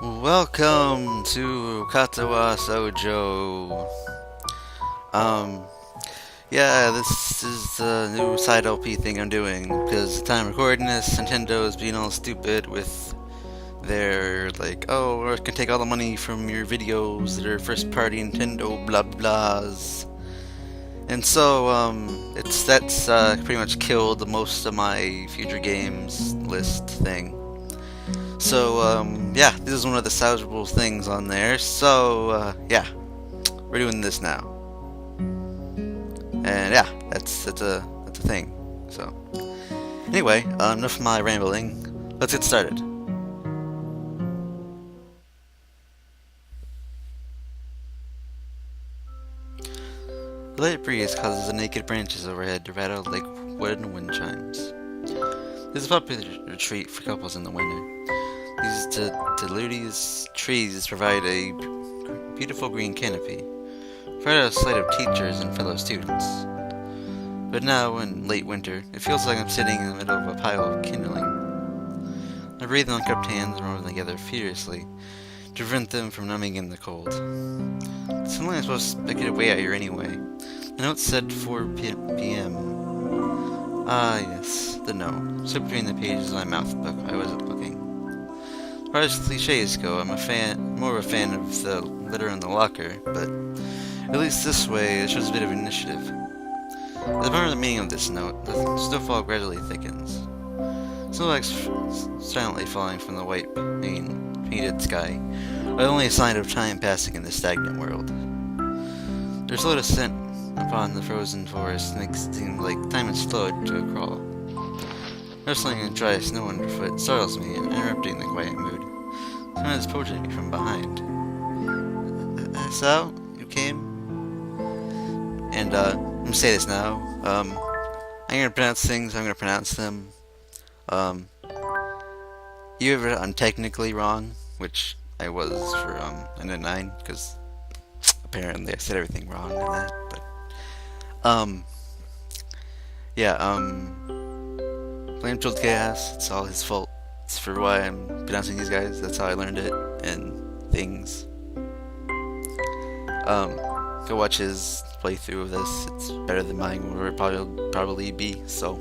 Welcome to Katawa Shoujo. Um, yeah, this is the new side LP thing I'm doing because the time recording this, Nintendo is being all stupid with their oh, we're gonna take all the money from your videos that are first party Nintendo blah blahs. And so, that's pretty much killed most of my future games list thing. So, yeah, this is one of the salvageable things on there. So, yeah, we're doing this now. And yeah, that's a thing. So, anyway, enough of my rambling. Let's get started. The light breeze causes the naked branches overhead to rattle like wooden wind chimes. This is a popular retreat for couples in the winter. These delirious trees provide a beautiful green canopy, right out of sight of teachers and fellow students. But now, in late winter, it feels like I'm sitting in the middle of a pile of kindling. I breathe on cupped hands and roll them together furiously to prevent them from numbing in the cold. Something I'm supposed to get away out here anyway. The note said 4 p.m. Ah, yes, the note. So between the pages of my mouth book, I wasn't looking. As far as cliches go, more of a fan of the litter in the locker, but at least this way it shows a bit of initiative. As I remember the meaning of this note, the snowfall gradually thickens. Snow like silently falling from the white painted sky, are the only sign of time passing in this stagnant world. Their slow descent upon the frozen forest makes it seem like time has slowed to a crawl. Rustling and dry snow underfoot startles me, interrupting the quiet mood. Someone is approaching me from behind. Hisao, you came? And, I'm gonna say this now. I'm gonna pronounce things, I'm gonna pronounce them. You have it untechnically wrong, which I was for, in a 9, because apparently I said everything wrong in that, but, yeah, blame Jolt Chaos, it's all his fault. It's for why I'm pronouncing these guys, that's how I learned it, and things. Go watch his playthrough of this, it's better than mine will probably be, so,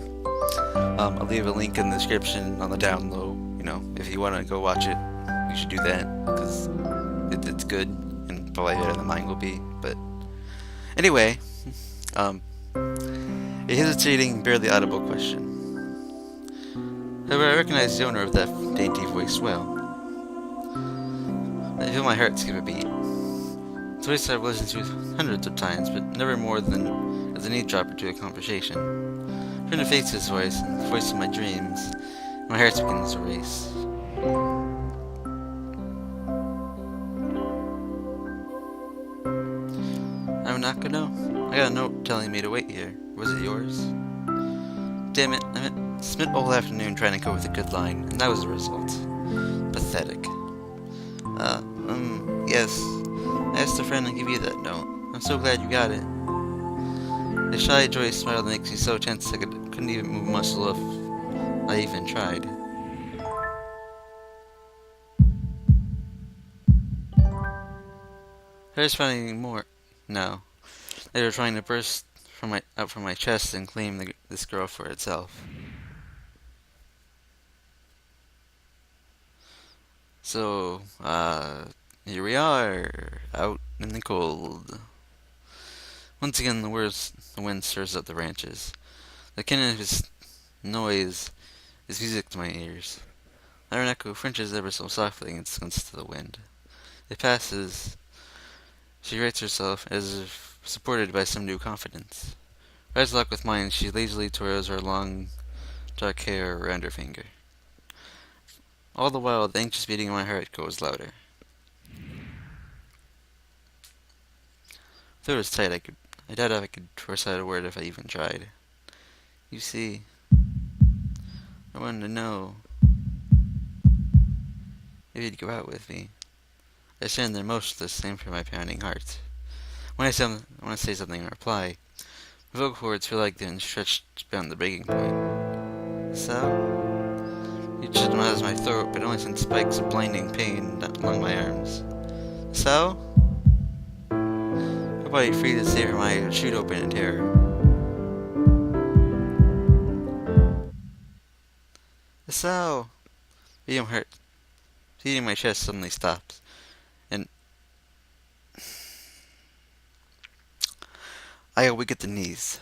I'll leave a link in the description on the down low, if you want to go watch it, you should do that, because it's good, and probably better than mine will be, but, anyway, a hesitating, barely audible question. However, I recognize the owner of that dainty voice well. I feel my heart skip a beat. It's a voice I've listened to hundreds of times, but never more than as an eavesdropper to a conversation. I turn to face his voice, and the voice of my dreams, and my heart begins to race. I'm not gonna know. I got a note telling me to wait here. Was it yours? Damn it, I spent all afternoon trying to go with a good line, and that was the result. Pathetic. Yes. I asked a friend to give you that note. I'm so glad you got it. The shy, joyous smile that makes me so tense I couldn't even move a muscle if I even tried. There's finding more now. They were trying to burst out from my chest and claim this girl for itself. So, here we are, out in the cold. Once again, the wind stirs up the branches. The cannon of his noise is music to my ears. Iron echo fringes ever so softly against the wind. It passes. She rights herself as if supported by some new confidence. Eyes locked with mine, she lazily twirls her long, dark hair around her finger. All the while, the anxious beating of my heart goes louder. If it was tight, I doubt if I could force out a word if I even tried. You see, I wanted to know if you'd go out with me. I stand there motionless, same for my pounding heart. When I say something in reply, my vocal cords feel like they're stretched beyond the breaking point. So, you should mask my throat, but only sent spikes of blinding pain along my arms. So? My body free to savor my chute open in terror. Hisao! Being hurt. Beating my chest suddenly stops. And I awake at the knees.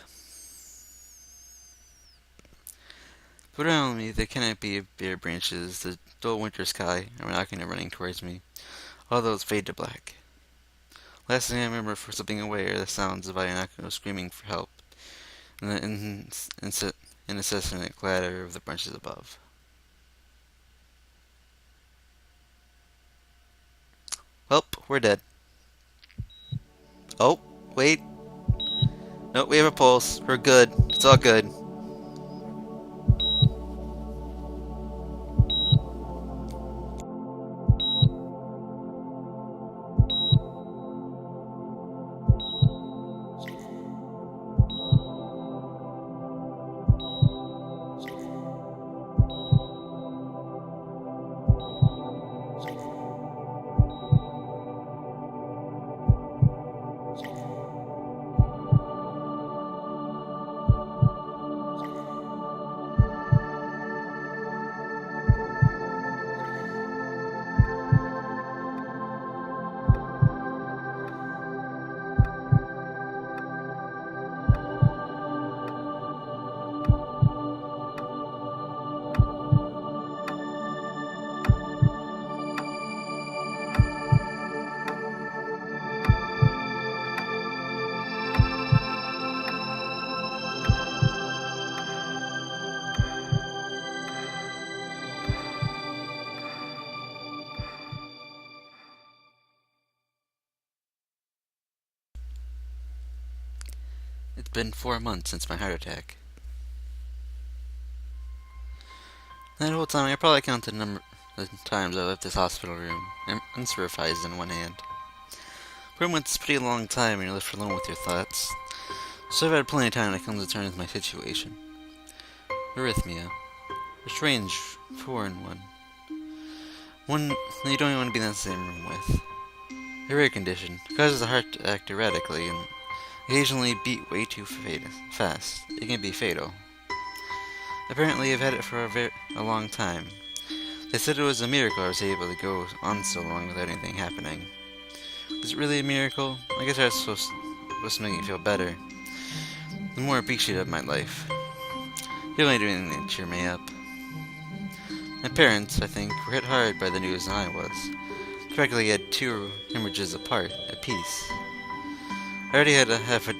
But around me, there cannot be bare branches, the dull winter sky, are knocking and running towards me. All those fade to black. Last thing I remember for slipping away are the sounds of Ayako screaming for help, and the incessant clatter of the branches above. Well, we're dead. Oh, wait. No, we have a pulse. We're good. It's all good. It's been 4 months since my heart attack. That whole time, I probably counted the number of times I left this hospital room, unsupervised in one hand. 4 months is a pretty long time when you're left alone with your thoughts, so I've had plenty of time to come to terms with my situation. Arrhythmia. A strange, foreign one. One that you don't even want to be in the same room with. A rare condition. It causes the heart to act erratically and occasionally beat way too fast. It can be fatal. Apparently, I've had it for a long time. They said it was a miracle I was able to go on so long without anything happening. Is it really a miracle? I guess I was supposed to make me feel better. The more appreciative of my life. You only do anything to cheer me up. My parents, I think, were hit hard by the news than I was. Practically had 2 hemorrhages apiece. I already had a half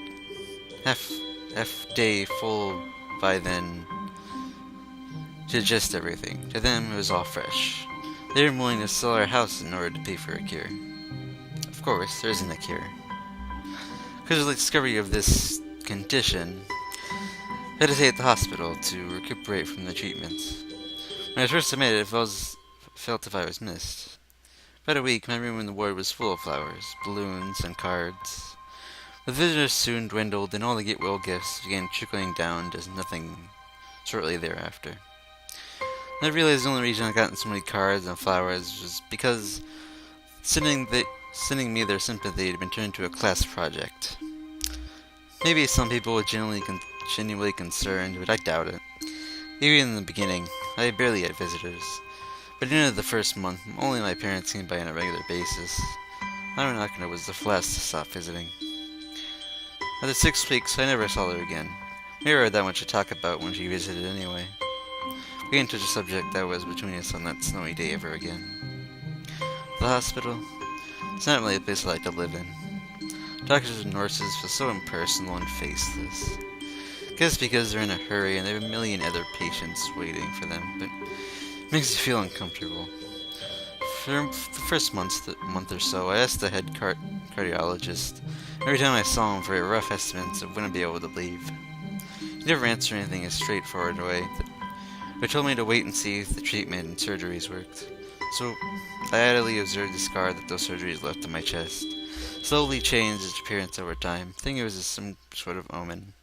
day full by then to digest everything. To them, it was all fresh. They were willing to sell our house in order to pay for a cure. Of course, there isn't a cure. Because of the discovery of this condition, I had to stay at the hospital to recuperate from the treatments. When I was first admitted, I felt if I was missed. About a week, my room in the ward was full of flowers, balloons, and cards. The visitors soon dwindled, and all the get-well gifts began trickling down to nothing shortly thereafter. And I realized the only reason I gotten so many cards and flowers was because sending me their sympathy had been turned into a class project. Maybe some people were genuinely concerned, but I doubt it. Even in the beginning, I barely had visitors. By the end of the first month, only my parents came by on a regular basis. Aranaka was the last to stop visiting. After 6 weeks, I never saw her again. We never had that much to talk about when she visited anyway. We didn't touch a subject that was between us on that snowy day ever again. The hospital? It's not really a place I like to live in. Doctors and nurses feel so impersonal and faceless. I guess because they're in a hurry and there are a million other patients waiting for them, but it makes you feel uncomfortable. For the first month or so, I asked the head cardiologist every time I saw him for rough estimates of when I'd be able to leave. He never answered anything a straightforward way, but told me to wait and see if the treatment and surgeries worked. So I idly observed the scar that those surgeries left on my chest, slowly changed its appearance over time, thinking it was some sort of omen.